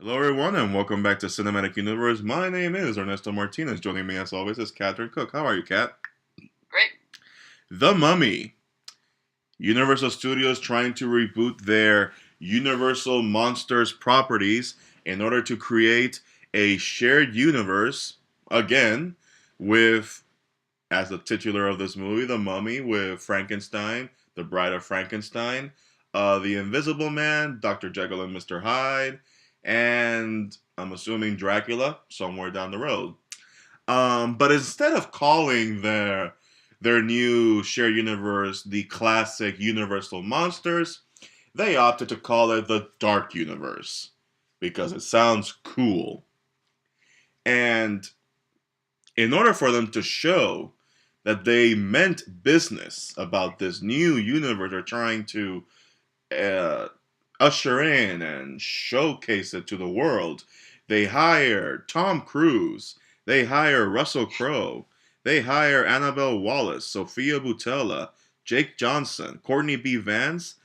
Hello, everyone, and welcome back to Cinematic Universe. My name is Ernesto Martinez. Joining me, as always, is Catherine Cook. How are you, Kat? Great. The Mummy. Universal Studios trying to reboot their Universal Monsters properties in order to create a shared universe, again, with, as the titular of this movie, The Mummy, with Frankenstein, the Bride of Frankenstein, the Invisible Man, Dr. Jekyll and Mr. Hyde, and I'm assuming Dracula somewhere down the road. But instead of calling their new shared universe the classic Universal Monsters, they opted to call it the Dark Universe because it sounds cool. And in order for them to show that they meant business about this new universe they're trying to uh, usher in and showcase it to the world, they hire Tom Cruise, they hire Russell Crowe, they hire Annabelle Wallis, Sophia Boutella, Jake Johnson, Courtney B. Vance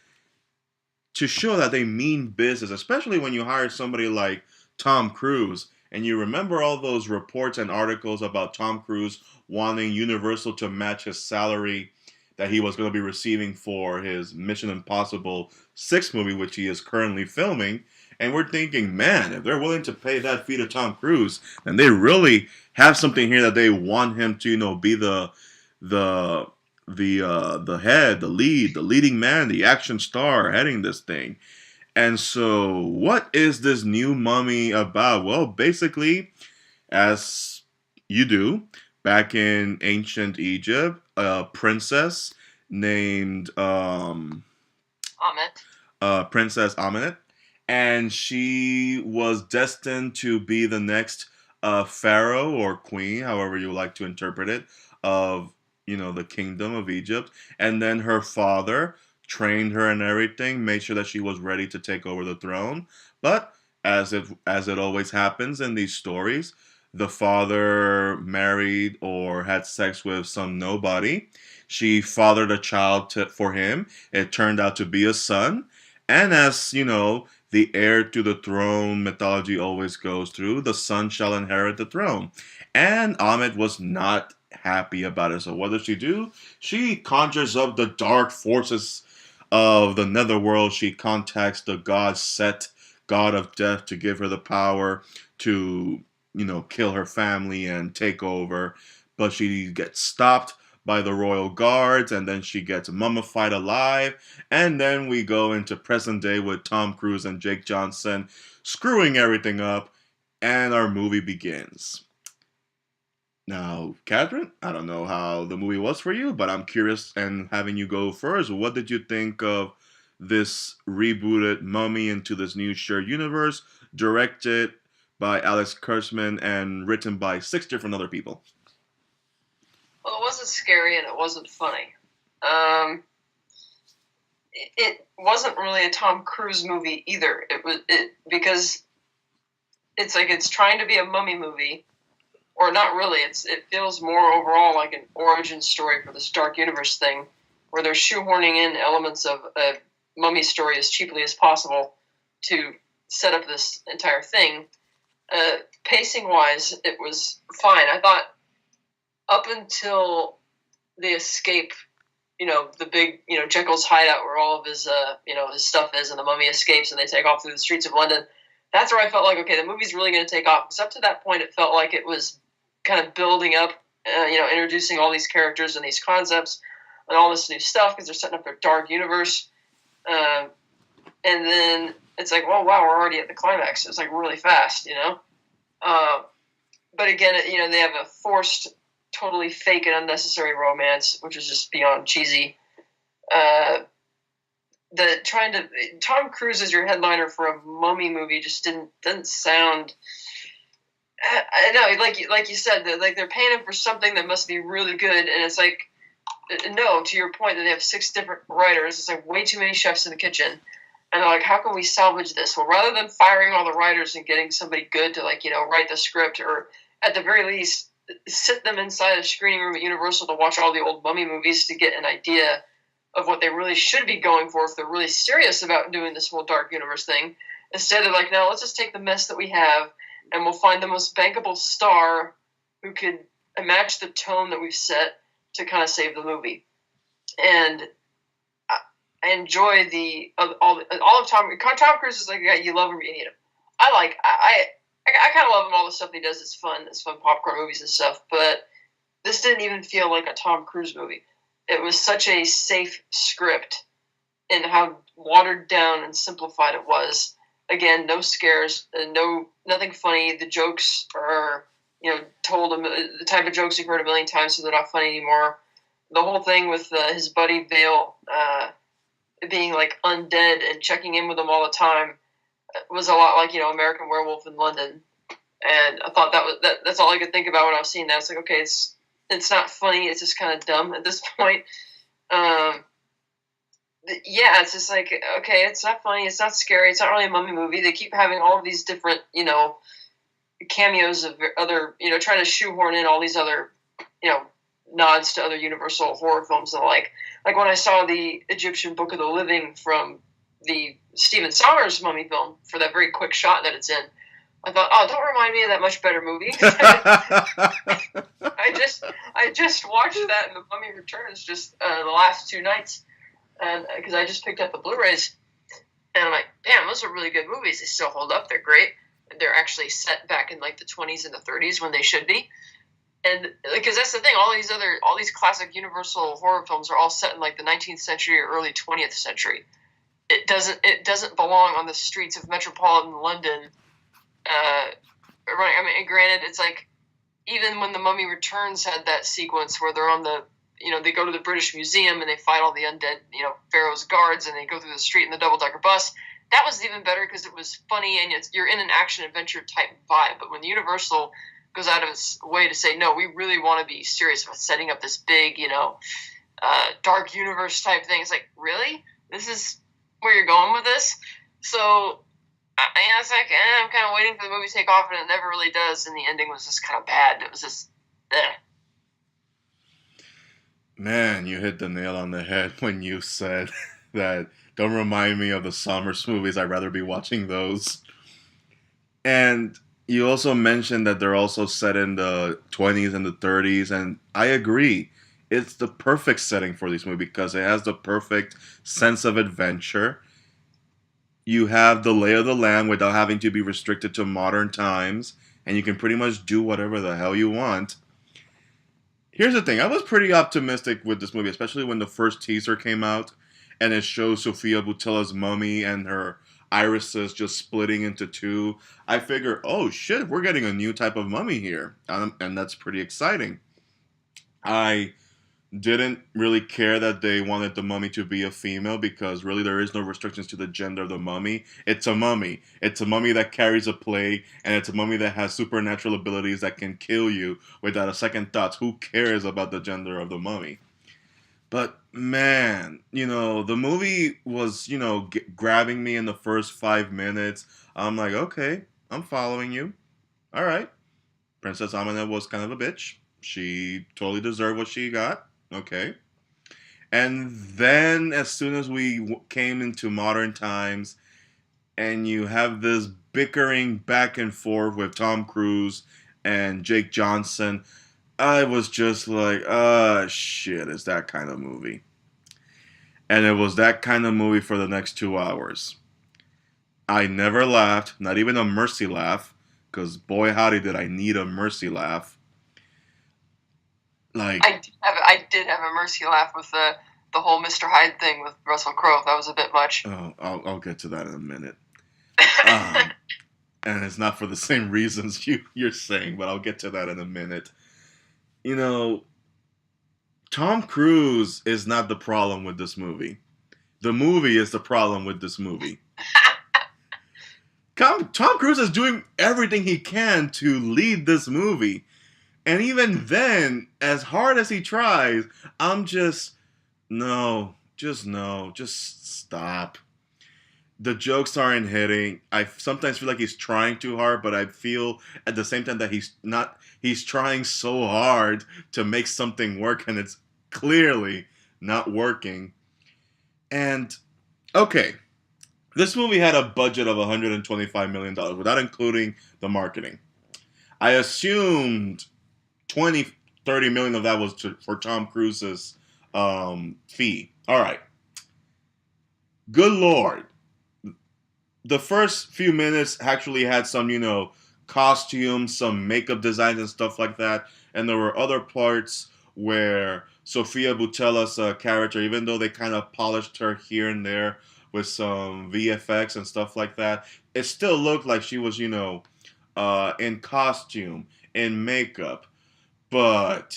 to show that they mean business, especially when you hire somebody like Tom Cruise. And you remember all those reports and articles about Tom Cruise wanting Universal to match his salary that he was going to be receiving for his Mission Impossible 6 movie, which he is currently filming. And we're thinking, man, if they're willing to pay that fee to Tom Cruise, then they really have something here that they want him to, be the the head, the lead, the leading man, the action star heading this thing. And so, what is this new Mummy about? Well, basically, as you do, back in ancient Egypt, a princess named Amit. Princess Amenet, and she was destined to be the next pharaoh or queen, however you like to interpret it, of the kingdom of Egypt. And then her father trained her and everything, made sure that she was ready to take over the throne. But as it always happens in these stories, the father married or had sex with some nobody. She fathered a child for him. It turned out to be a son. And as the heir to the throne mythology always goes through, the son shall inherit the throne. And Amit was not happy about it. So what does she do? She conjures up the dark forces of the netherworld. She contacts the god Set, god of death, to give her the power to, kill her family and take over. But she gets stopped by the royal guards, and then she gets mummified alive. And then we go into present day with Tom Cruise and Jake Johnson screwing everything up, and our movie begins. Now, Catherine, I don't know how the movie was for you, but I'm curious and having you go first. What did you think of this rebooted Mummy into this new shared universe, directed by Alex Kurtzman and written by 6 different other people? Well, it wasn't scary and it wasn't funny. It wasn't really a Tom Cruise movie either. It because it's like it's trying to be a mummy movie, or not really. It feels more overall like an origin story for this dark universe thing, where they're shoehorning in elements of a mummy story as cheaply as possible to set up this entire thing. Pacing wise, it was fine. I thought up until the escape, the big, Jekyll's hideout where all of his, his stuff is, and the mummy escapes and they take off through the streets of London. That's where I felt like, okay, the movie's really going to take off. Because up to that point, it felt like it was kind of building up, introducing all these characters and these concepts and all this new stuff because they're setting up their dark universe. And then it's like, well, wow, we're already at the climax. It's like really fast, But again, they have a forced, totally fake and unnecessary romance, which is just beyond cheesy. Tom Cruise as your headliner for a mummy movie just didn't sound. I know, like you said, that they're paying him for something that must be really good, and it's like, no, to your point that they have 6 different writers, it's like way too many chefs in the kitchen, and they're like, how can we salvage this? Well, rather than firing all the writers and getting somebody good to write the script, or at the very least sit them inside a screening room at Universal to watch all the old mummy movies to get an idea of what they really should be going for if they're really serious about doing this whole dark universe thing. Instead of like, no, let's just take the mess that we have and we'll find the most bankable star who could match the tone that we've set to kind of save the movie. And I enjoy all of Tom Cruise is like a guy you love him or you hate him. I kind of love him. All the stuff he does is fun. It's fun popcorn movies and stuff. But this didn't even feel like a Tom Cruise movie. It was such a safe script in how watered down and simplified it was. Again, no scares, nothing funny. The jokes are told the type of jokes you've heard a million times, so they're not funny anymore. The whole thing with his buddy Vale being like undead and checking in with him all the time was a lot like American Werewolf in London, and I thought that's all I could think about when I was seeing that. It's like, okay, it's not funny, it's just kind of dumb at this point. Yeah, it's just like, okay, it's not funny, it's not scary, it's not really a mummy movie. They keep having all of these different cameos of other trying to shoehorn in all these other nods to other Universal horror films and like when I saw the Egyptian Book of the Living from the Stephen Sommers mummy film for that very quick shot that it's in, I thought, oh, don't remind me of that much better movie. I just watched that in The Mummy Returns just the last 2 nights, and because I just picked up the Blu-rays, and I'm like, damn, those are really good movies. They still hold up. They're great. They're actually set back in like the 20s and the 30s when they should be. And because that's the thing, all these classic Universal horror films are all set in like the 19th century or early 20th century. It doesn't belong on the streets of metropolitan London. Right. I mean, granted, it's like even when The Mummy Returns had that sequence where they're on the they go to the British Museum and they fight all the undead Pharaoh's guards and they go through the street in the double-decker bus. That was even better because it was funny and you're in an action-adventure type vibe. But when Universal goes out of its way to say, no, we really want to be serious about setting up this big, dark universe type thing, it's like, really? This is where you're going with this? So, it's like, I'm kind of waiting for the movie to take off, and it never really does, and the ending was just kind of bad. It was just, Man, you hit the nail on the head when you said that, don't remind me of the Sommers movies, I'd rather be watching those. And you also mentioned that they're also set in the 20s and the 30s, and I agree. It's the perfect setting for this movie because it has the perfect sense of adventure. You have the lay of the land without having to be restricted to modern times, and you can pretty much do whatever the hell you want. Here's the thing, I was pretty optimistic with this movie, especially when the first teaser came out, and it shows Sofia Boutella's mummy and her irises just splitting into two. I figure, oh shit, we're getting a new type of mummy here, and that's pretty exciting. I didn't really care that they wanted the mummy to be a female because really there is no restrictions to the gender of the mummy. It's a mummy. It's a mummy that carries a plague, and it's a mummy that has supernatural abilities that can kill you without a second thought. Who cares about the gender of the mummy? But man, the movie was, grabbing me in the first 5 minutes. I'm like, okay, I'm following you. All right. Princess Amina was kind of a bitch. She totally deserved what she got. Okay. And then as soon as we came into modern times and you have this bickering back and forth with Tom Cruise and Jake Johnson, I was just like, shit, it's that kind of movie. And it was that kind of movie for the next 2 hours. I never laughed, not even a mercy laugh, because boy howdy did I need a mercy laugh. Like I did have a mercy laugh with the whole Mr. Hyde thing with Russell Crowe. That was a bit much. Oh, I'll get to that in a minute. And it's not for the same reasons you're saying, but I'll get to that in a minute. Tom Cruise is not the problem with this movie. The movie is the problem with this movie. Tom Cruise is doing everything he can to lead this movie. And even then, as hard as he tries, I'm just, no, just stop. The jokes aren't hitting. I sometimes feel like he's trying too hard, but I feel at the same time that he's trying so hard to make something work, and it's clearly not working. And, okay, This movie had a budget of $125 million without including the marketing. I assumed 20, 30 million of that was for Tom Cruise's fee. All right. Good Lord. The first few minutes actually had some, costumes, some makeup designs and stuff like that. And there were other parts where Sofia Boutella's character, even though they kind of polished her here and there with some VFX and stuff like that, it still looked like she was, in costume, in makeup. But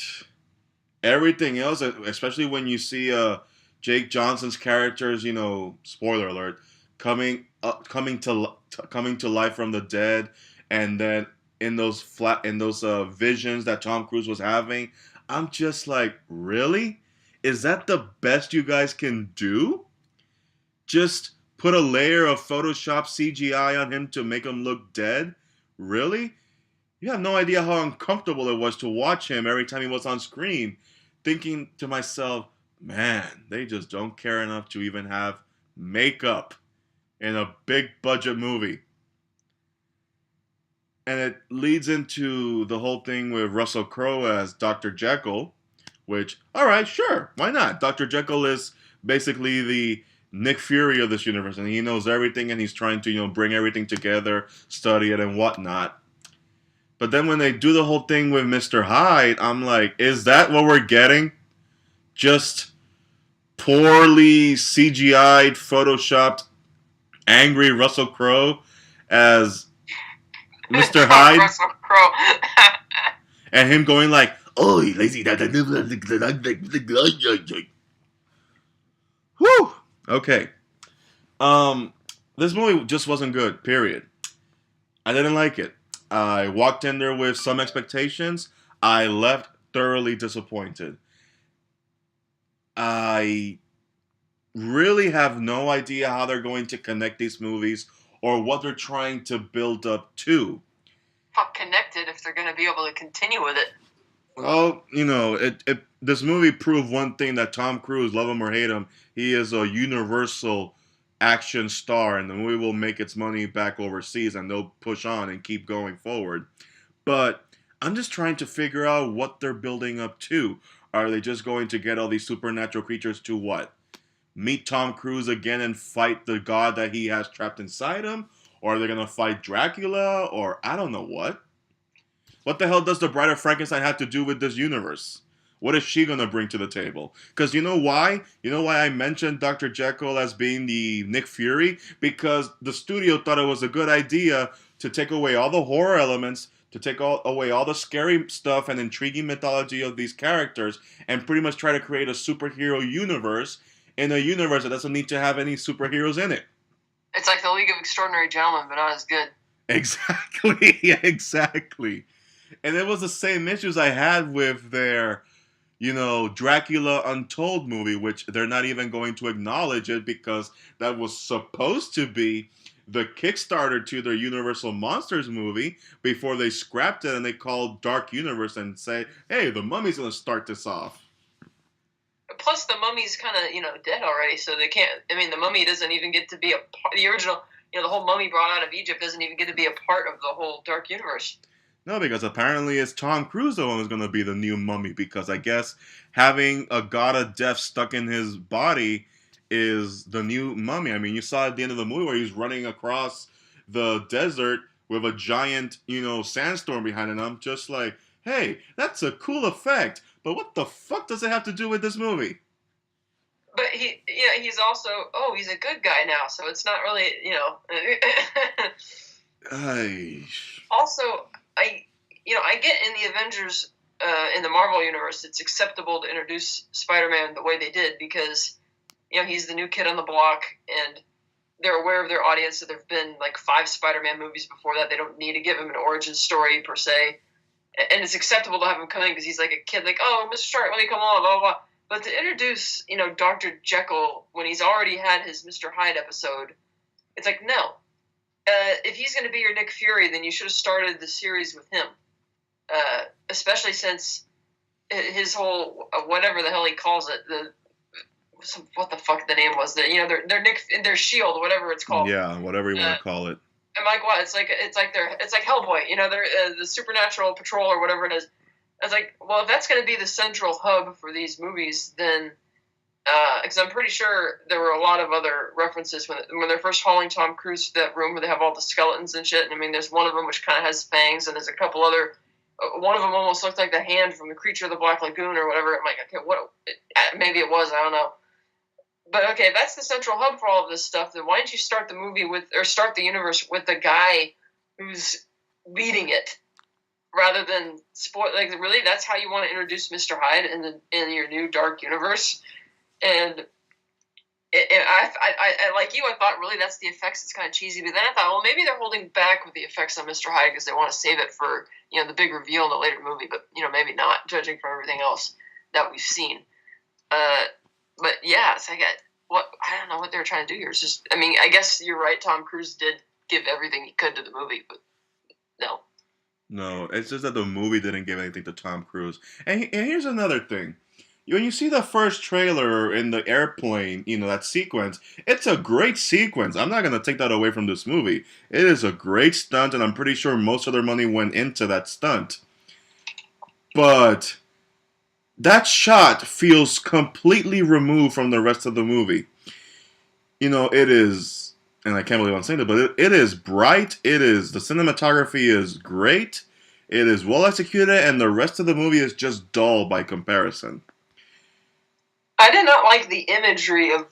everything else, especially when you see Jake Johnson's characters, spoiler alert, coming to life from the dead, and then in those visions that Tom Cruise was having, I'm just like, really? Is that the best you guys can do? Just put a layer of Photoshop CGI on him to make him look dead? Really? You have no idea how uncomfortable it was to watch him every time he was on screen, thinking to myself, man, they just don't care enough to even have makeup in a big budget movie. And it leads into the whole thing with Russell Crowe as Dr. Jekyll, which, all right, sure, why not? Dr. Jekyll is basically the Nick Fury of this universe, and he knows everything, and he's trying to, bring everything together, study it, and whatnot. But then when they do the whole thing with Mr. Hyde, I'm like, is that what we're getting? Just poorly CGI'd, photoshopped, angry Russell Crowe as Mr. Hyde? Russell Crowe. And him going like, oh, lazy. Whew. Okay. This movie just wasn't good, period. I didn't like it. I walked in there with some expectations. I left thoroughly disappointed. I really have no idea how they're going to connect these movies or what they're trying to build up to. How connected if they're going to be able to continue with it? Well, this movie proved one thing, that Tom Cruise, love him or hate him, he is a universal action star, and the movie will make its money back overseas, and they'll push on and keep going forward. But I'm just trying to figure out what they're building up to. Are they just going to get all these supernatural creatures to what? Meet Tom Cruise again and fight the god that he has trapped inside him? Or are they going to fight Dracula? Or I don't know what. What the hell does the Bride of Frankenstein have to do with this universe? What is she going to bring to the table? Because you know why? You know why I mentioned Dr. Jekyll as being the Nick Fury? Because the studio thought it was a good idea to take away all the horror elements, to take away all the scary stuff and intriguing mythology of these characters, and pretty much try to create a superhero universe in a universe that doesn't need to have any superheroes in it. It's like the League of Extraordinary Gentlemen, but not as good. Exactly. Yeah, exactly. And it was the same issues I had with their, Dracula Untold movie, which they're not even going to acknowledge it because that was supposed to be the Kickstarter to their Universal Monsters movie before they scrapped it and they called Dark Universe and say, hey, the Mummy's going to start this off. Plus, the Mummy's kind of, dead already, so they can't. I mean, the Mummy doesn't even get to be a part. The original, the whole Mummy brought out of Egypt doesn't even get to be a part of the whole Dark Universe. No, because apparently it's Tom Cruise the one who's going to be the new Mummy, because I guess having a god of death stuck in his body is the new Mummy. I mean, you saw at the end of the movie where he's running across the desert with a giant, sandstorm behind him. I'm just like, hey, that's a cool effect. But what the fuck does it have to do with this movie? But he's also, he's a good guy now, so it's not really, Also, I get in the Avengers, in the Marvel Universe, it's acceptable to introduce Spider-Man the way they did because, he's the new kid on the block, and they're aware of their audience, so there have been, 5 Spider-Man movies before that. They don't need to give him an origin story, per se. And it's acceptable to have him come in because he's like a kid, oh, Mr. Stark, let me come on, blah, blah, blah. But to introduce, Dr. Jekyll when he's already had his Mr. Hyde episode, it's like, no. If he's going to be your Nick Fury, then you should have started the series with him. Especially since his whole, whatever the hell he calls it, what the fuck the name was. Their shield, whatever it's called. Yeah, whatever you want to call it. I'm like, what? It's like Hellboy. They're the supernatural patrol or whatever it is. I was like, well, if that's going to be the central hub for these movies, then because I'm pretty sure there were a lot of other references when they're first hauling Tom Cruise to that room where they have all the skeletons and shit. And I mean, there's one of them which kind of has fangs, and there's a couple other. One of them almost looked like the hand from the Creature of the Black Lagoon or whatever. I'm like, okay, maybe it was, I don't know. But okay, if that's the central hub for all of this stuff, then why don't you start the universe with the guy who's leading it, rather than spoil? Like, really, that's how you want to introduce Mr. Hyde in your new dark universe? And I like you, I thought really that's the effects. It's kind of cheesy, but then I thought, well, maybe they're holding back with the effects on Mr. Hyde because they want to save it for the big reveal in the later movie. But maybe not, judging from everything else that we've seen. But yeah, it's like I don't know what they were trying to do here. It's just, I mean, I guess you're right. Tom Cruise did give everything he could to the movie, but no. No, it's just that the movie didn't give anything to Tom Cruise. And here's another thing. When you see the first trailer in the airplane, that sequence, it's a great sequence. I'm not going to take that away from this movie. It is a great stunt, and I'm pretty sure most of their money went into that stunt. But that shot feels completely removed from the rest of the movie. It is, and I can't believe I'm saying it, but it is bright. The cinematography is great. It is well executed, and the rest of the movie is just dull by comparison. I did not like the imagery of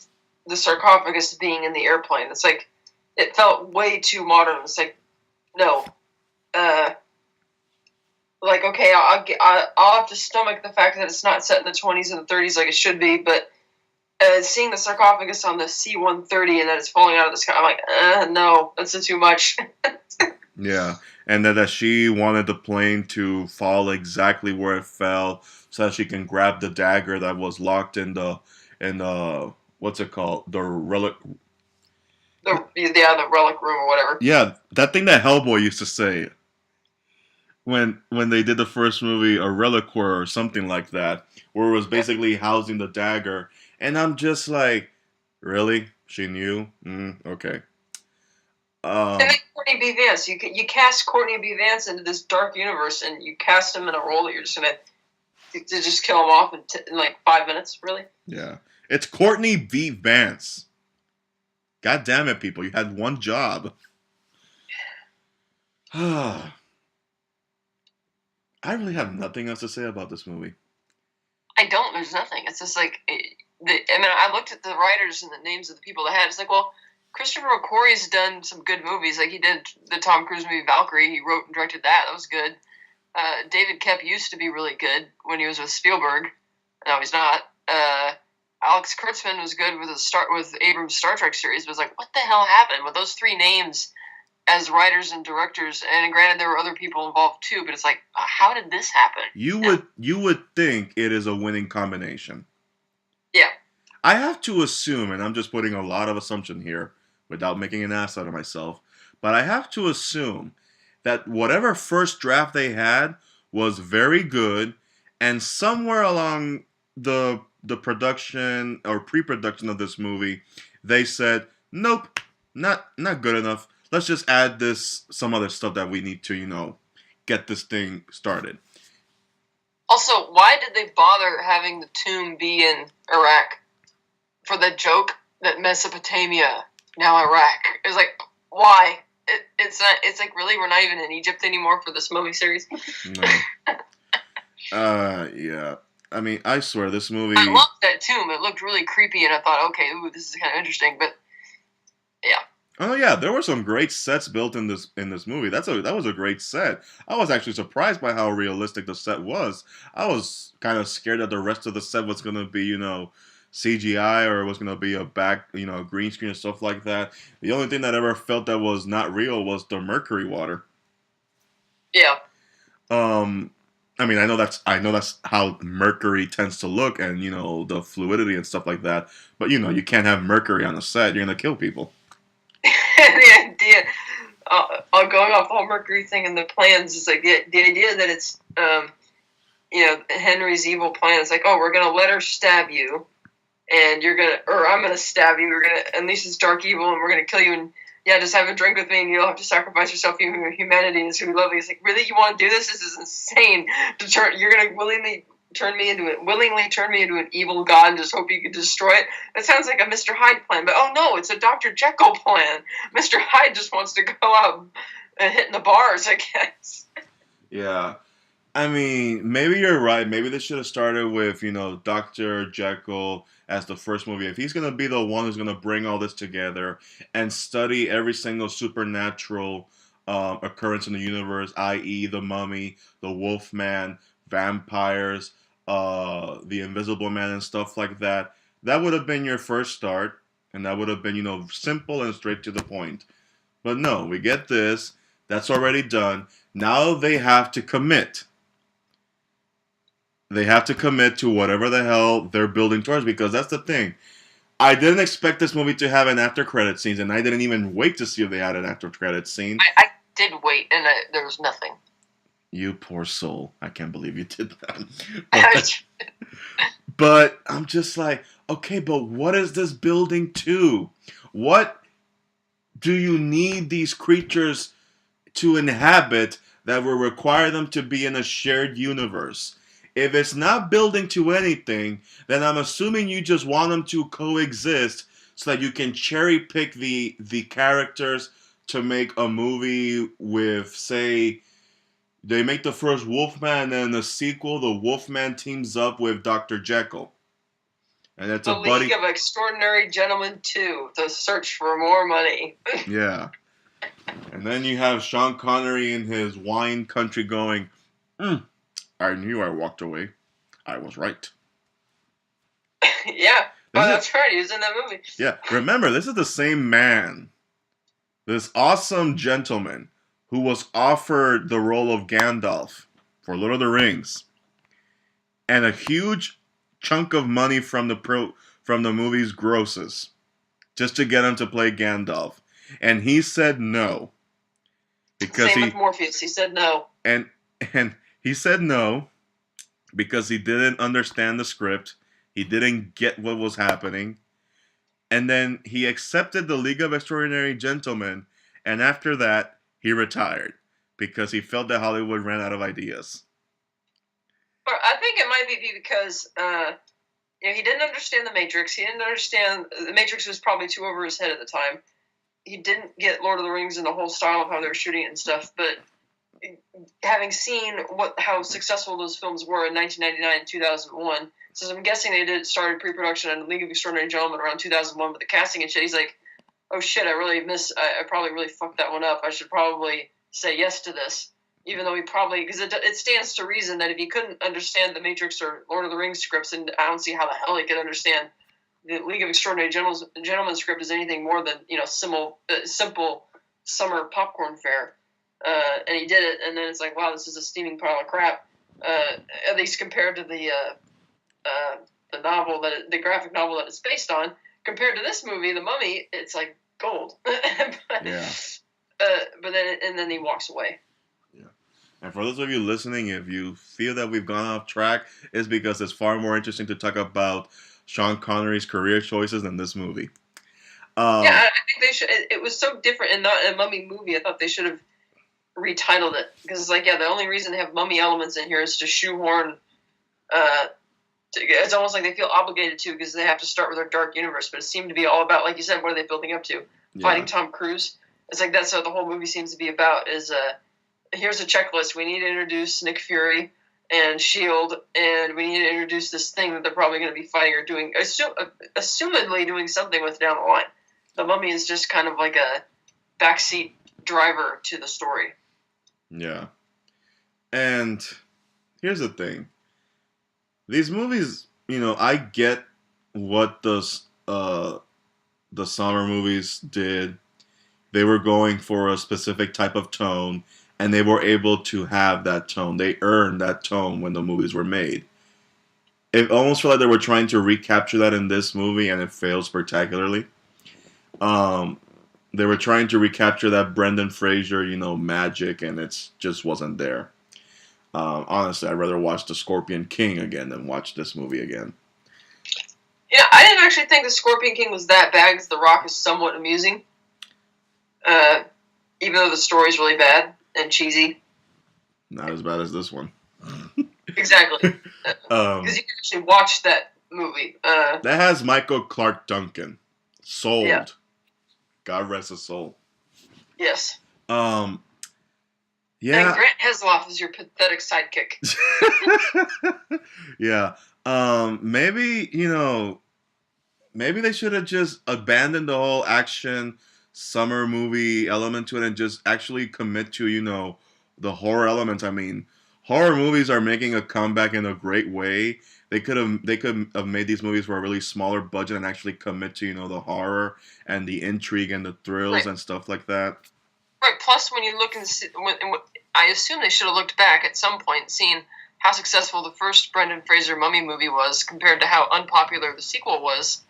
the sarcophagus being in the airplane. It's like, it felt way too modern. It's like, no. Like, okay, I'll have to stomach the fact that it's not set in the 20s and the 30s like it should be, but seeing the sarcophagus on the C-130 and that it's falling out of the sky, I'm like, no, that's too much. Yeah, and that she wanted the plane to fall exactly where it fell so that she can grab the dagger that was locked in the what's it called? The relic. The relic room or whatever. Yeah, that thing that Hellboy used to say when they did the first movie, a reliquary or something like that, where it was basically housing the dagger, and I'm just like, really? She knew? Okay. And then Courtney B. Vance. You cast Courtney B. Vance into this dark universe, and you cast him in a role that you're just gonna to just kill him off in like 5 minutes, really? Yeah, it's Courtney B. Vance. God damn it, people! You had one job. I really have nothing else to say about this movie. I don't. There's nothing. It's just like I looked at the writers and the names of the people they had. It's like, well, Christopher McQuarrie's done some good movies. Like, he did the Tom Cruise movie Valkyrie. He wrote and directed that. That was good. David Koepp used to be really good when he was with Spielberg. No, he's not. Alex Kurtzman was good with Abrams' Star Trek series. But it was like, what the hell happened with those three names as writers and directors? And granted, there were other people involved too. But it's like, how did this happen? You would think it is a winning combination. Yeah. I have to assume, and I'm just putting a lot of assumption here without making an ass out of myself, but I have to assume that whatever first draft they had was very good, and somewhere along the production or pre-production of this movie, they said, nope, not good enough. Let's just add some other stuff that we need to, get this thing started. Also, why did they bother having the tomb be in Iraq? For the joke that Mesopotamia, now Iraq. It was like, why? It's like, really, we're not even in Egypt anymore for this movie series? No. Yeah. I mean, I swear, this movie... I loved that tomb. It looked really creepy, and I thought, okay, this is kind of interesting, but yeah. Oh yeah, there were some great sets built in this movie. That was a great set. I was actually surprised by how realistic the set was. I was kind of scared that the rest of the set was going to be, CGI, or it was going to be a green screen and stuff like that. The only thing that ever felt that was not real was the mercury water. Yeah. I mean, I know that's how mercury tends to look, and the fluidity and stuff like that. But you can't have mercury on a set; you're gonna kill people. The idea, going off the whole mercury thing and the plans, is like the idea that it's Henry's evil plan is like, oh, we're gonna let her stab you, and I'm gonna stab you. And this is dark evil, and we're gonna kill you. And yeah, just have a drink with me, and you'll have to sacrifice yourself for humanity. And it's gonna be lovely. It's like, really, you want to do this? This is insane. You're gonna willingly turn me into an evil god and just hope you can destroy it. That sounds like a Mr. Hyde plan, but oh no, it's a Dr. Jekyll plan. Mr. Hyde just wants to go out and hit in the bars, I guess. Yeah. I mean, maybe you're right. Maybe they should have started with, Dr. Jekyll as the first movie. If he's going to be the one who's going to bring all this together and study every single supernatural occurrence in the universe, i.e., the mummy, the wolfman, vampires, the invisible man, and stuff like that, that would have been your first start. And that would have been, simple and straight to the point. But no, we get this. That's already done. Now they have to commit. They have to commit to whatever the hell they're building towards, because that's the thing. I didn't expect this movie to have an after credit scene, and I didn't even wait to see if they had an after credit scene. I did wait, and there was nothing. You poor soul. I can't believe you did that. But I'm just like, okay, but what is this building to? What do you need these creatures to inhabit that will require them to be in a shared universe? If it's not building to anything, then I'm assuming you just want them to coexist so that you can cherry pick the characters to make a movie with, say, they make the first Wolfman, and then the sequel, the Wolfman teams up with Dr. Jekyll. And it's the League of Extraordinary Gentlemen 2, The Search for More Money. Yeah. And then you have Sean Connery in his wine country going, I knew I walked away. I was right. Yeah. That's right. He was in that movie. Yeah. Remember, this is the same man, this awesome gentleman, who was offered the role of Gandalf for Lord of the Rings, and a huge chunk of money from the movie's grosses, just to get him to play Gandalf. And he said no. Because Same with Morpheus. He said no. And he said no because he didn't understand the script. He didn't get what was happening. And then he accepted the League of Extraordinary Gentlemen, and after that, he retired because he felt that Hollywood ran out of ideas. I think it might be because he didn't understand the Matrix. He didn't understand the Matrix was probably too over his head at the time. He didn't get Lord of the Rings and the whole style of how they were shooting it and stuff. But having seen how successful those films were in 1999 and 2001, so I'm guessing they started pre-production on League of Extraordinary Gentlemen around 2001 with the casting and shit. He's like, oh shit, I probably really fucked that one up. I should probably say yes to this. Even though because it stands to reason that if he couldn't understand the Matrix or Lord of the Rings scripts, and I don't see how the hell he could understand the League of Extraordinary Gentlemen script is anything more than simple summer popcorn fare. And he did it, and then it's like, wow, this is a steaming pile of crap. At least compared to the novel the graphic novel that it's based on. Compared to this movie, The Mummy, it's like gold. Yeah. But then he walks away. Yeah. And for those of you listening, if you feel that we've gone off track, it's because it's far more interesting to talk about Sean Connery's career choices than this movie. Yeah, I think they should. It was so different and not a Mummy movie. I thought they should have retitled it, because it's like, the only reason they have Mummy elements in here is to shoehorn. It's almost like they feel obligated to, because they have to start with their dark universe. But it seemed to be all about, like you said, what are they building up to? Yeah. Fighting Tom Cruise. It's like that's what the whole movie seems to be about. Is here's a checklist. We need to introduce Nick Fury and S.H.I.E.L.D., and we need to introduce this thing that they're probably going to be fighting or doing, assumedly doing something with down the line. The Mummy is just kind of like a backseat driver to the story. Yeah. And here's the thing. These movies, I get what the summer movies did. They were going for a specific type of tone, and they were able to have that tone. They earned that tone when the movies were made. It almost felt like they were trying to recapture that in this movie, and it failed spectacularly. They were trying to recapture that Brendan Fraser, magic, and it just wasn't there. Honestly, I'd rather watch The Scorpion King again than watch this movie again. Yeah, I didn't actually think the Scorpion King was that bad because The Rock is somewhat amusing. Even though the story's really bad and cheesy. Not as bad as this one. Exactly. Because you can actually watch that movie. That has Michael Clark Duncan. Sold. Yeah. God rest his soul. Yes. Yeah. And Grant Heslov is your pathetic sidekick. Yeah. Maybe, maybe they should have just abandoned the whole action summer movie element to it and just actually commit to, the horror element. I mean, horror movies are making a comeback in a great way. They could have made these movies for a really smaller budget and actually commit to, the horror and the intrigue and the thrills Right. and stuff like that. Right. Plus, when you look and see, I assume they should have looked back at some point and seen how successful the first Brendan Fraser Mummy movie was compared to how unpopular the sequel was.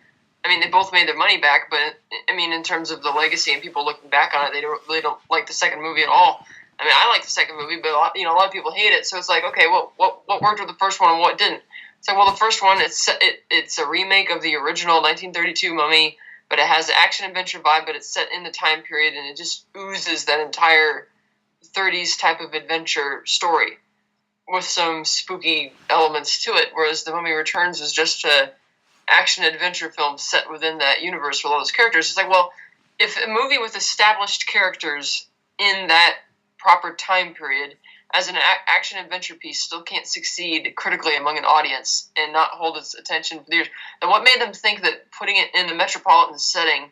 I mean, they both made their money back, but I mean, in terms of the legacy and people looking back on it, they really don't like the second movie at all. I mean, I like the second movie, but a lot of people hate it. So it's like, okay, well, what worked with the first one and what didn't? So, well, the first one, it's a remake of the original 1932 Mummy, but it has the action-adventure vibe, but it's set in the time period, and it just oozes that entire 30s type of adventure story with some spooky elements to it, whereas The Mummy Returns is just a action-adventure film set within that universe with all those characters. It's like, well, if a movie with established characters in that proper time period as an action-adventure piece still can't succeed critically among an audience and not hold its attention for years, then what made them think that putting it in the metropolitan setting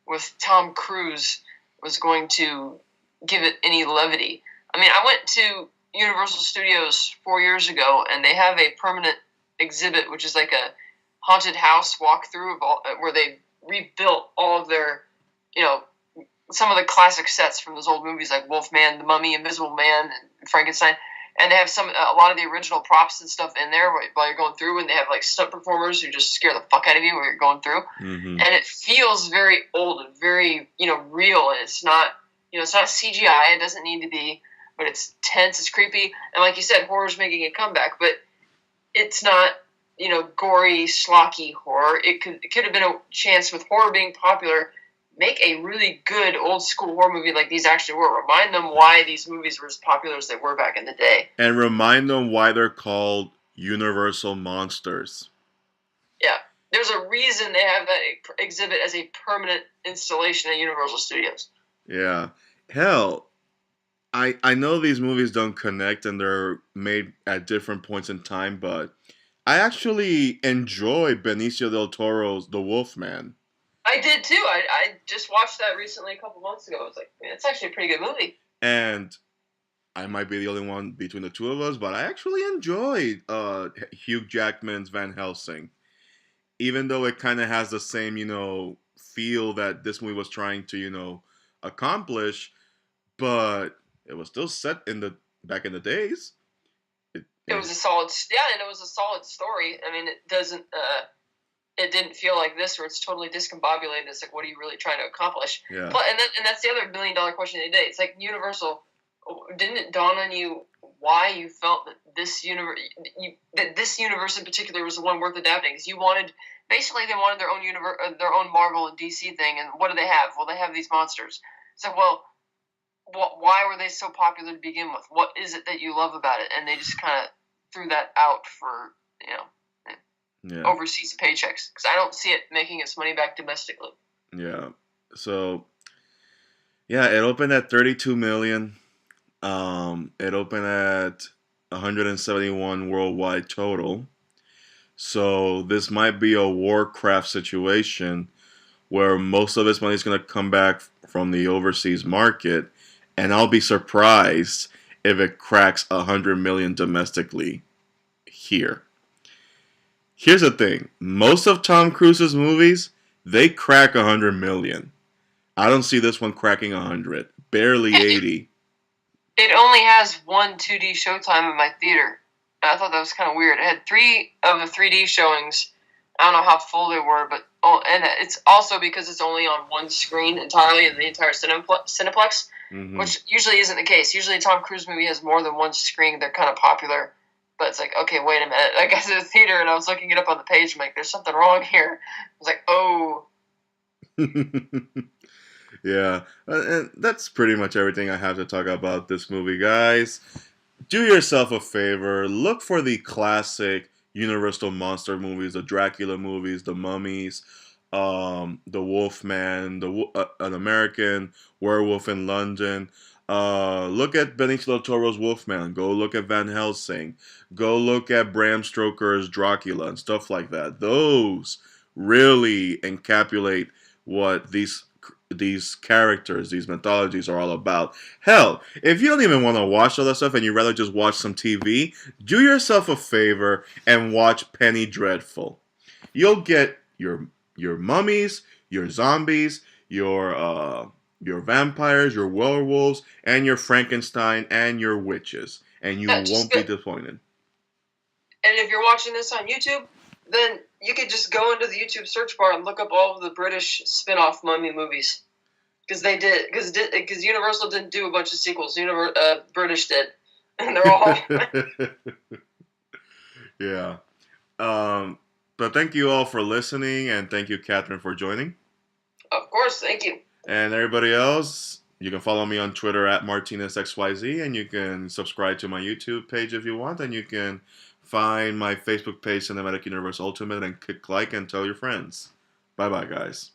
with Tom Cruise was going to give it any levity? I mean, I went to Universal Studios 4 years ago, and they have a permanent exhibit, which is like a haunted house walkthrough where they rebuilt all of their, some of the classic sets from those old movies like Wolfman, The Mummy, Invisible Man, and Frankenstein. And they have a lot of the original props and stuff in there while you're going through, and they have like stunt performers who just scare the fuck out of you while you're going through. Mm-hmm. And it feels very old and very, real, and it's not CGI. It doesn't need to be, but it's tense, it's creepy, and like you said, horror's making a comeback, but it's not, gory, schlocky horror. It could have been a chance with horror being popular. Make a really good old school horror movie like these actually were. Remind them why these movies were as popular as they were back in the day. And remind them why they're called Universal Monsters. Yeah. There's a reason they have that exhibit as a permanent installation at Universal Studios. Yeah. Hell, I know these movies don't connect and they're made at different points in time, but I actually enjoy Benicio del Toro's The Wolfman. I did too. I just watched that recently a couple months ago. I was like, man, it's actually a pretty good movie. And I might be the only one between the two of us, but I actually enjoyed Hugh Jackman's Van Helsing. Even though it kind of has the same, feel that this movie was trying to, accomplish, but it was still set back in the days. It was a solid, and it was a solid story. I mean, it didn't feel like this where it's totally discombobulated. It's like, what are you really trying to accomplish? Yeah. And that's the other $1 million question of the day. It's like Universal. Didn't it dawn on you why you felt that this universe in particular was the one worth adapting? Because they wanted their own their own Marvel and DC thing. And what do they have? Well, they have these monsters. So, why were they so popular to begin with? What is it that you love about it? And they just kind of threw that out for overseas paychecks, because I don't see it making its money back domestically. Yeah. So, yeah, it opened at 32 million. It opened at 171 worldwide total. So this might be a Warcraft situation where most of its money is going to come back from the overseas market, and I'll be surprised if it cracks 100 million domestically here. Here's the thing. Most of Tom Cruise's movies, they crack 100 million. I don't see this one cracking 100. Barely 80. It only has one 2D showtime in my theater. I thought that was kind of weird. It had 3 of the 3D showings. I don't know how full they were, but and it's also because it's only on one screen entirely in the entire Cineplex, which usually isn't the case. Usually a Tom Cruise movie has more than one screen. They're kind of popular. But it's like, okay, wait a minute. I got to the theater and I was looking it up on the page. I'm like, there's something wrong here. I was like, oh. Yeah, and that's pretty much everything I have to talk about this movie, guys. Do yourself a favor, look for the classic Universal monster movies, the Dracula movies, the Mummies, the Wolfman, An American Werewolf in London. Look at Benicio del Toro's Wolfman. Go look at Van Helsing. Go look at Bram Stoker's Dracula and stuff like that. Those really encapsulate what these characters, these mythologies are all about. Hell, if you don't even want to watch all that stuff and you'd rather just watch some TV, do yourself a favor and watch Penny Dreadful. You'll get your mummies, your zombies, your vampires, your werewolves, and your Frankenstein and your witches, and you won't be disappointed. And if you're watching this on YouTube, then you could just go into the YouTube search bar and look up all of the British spin-off mummy movies. Because they did. Because Universal didn't do a bunch of sequels. British did. And they're all... Yeah. But thank you all for listening, and thank you, Catherine, for joining. Of course, thank you. And everybody else, you can follow me on Twitter at MartinezXYZ, and you can subscribe to my YouTube page if you want, and you can find my Facebook page, Cinematic Universe Ultimate, and click like and tell your friends. Bye-bye, guys.